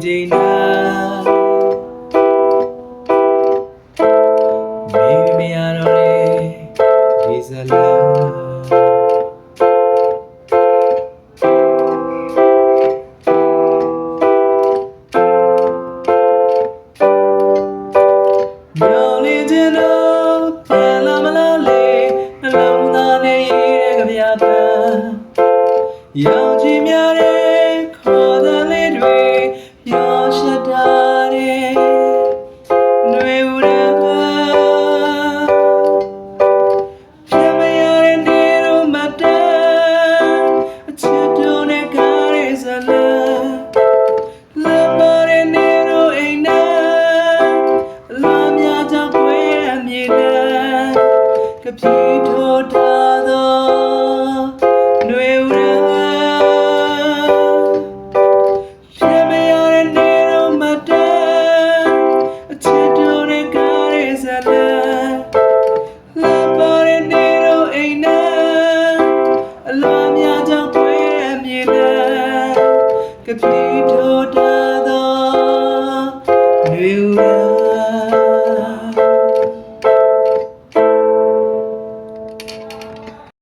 ချိန်နာမေးမရတော့လေဒီဇလာမျောလင်းခြင်းတော့ပြန်လာမလားလေနှလုံးသားနဲ့ရေးတဲ့ကြပြပန်းရောင်ကြီးများတဲ့ခေါ်တဲ့လေးတွေရောရှက်တာတဲ့နှွေဦးတဲ့ပြန်မရတဲ့နေတော့မတန်အချစ်တော်နဲ့ကားရဲ့ဇလန်းလမ်းပါတဲ့နေတော့အိမ်နဲ့အလားများကြောင့်တွေ့ရမြေလန်းကပြေထိုးထားသောနှွေဦးတဲ့ကပြေထိုး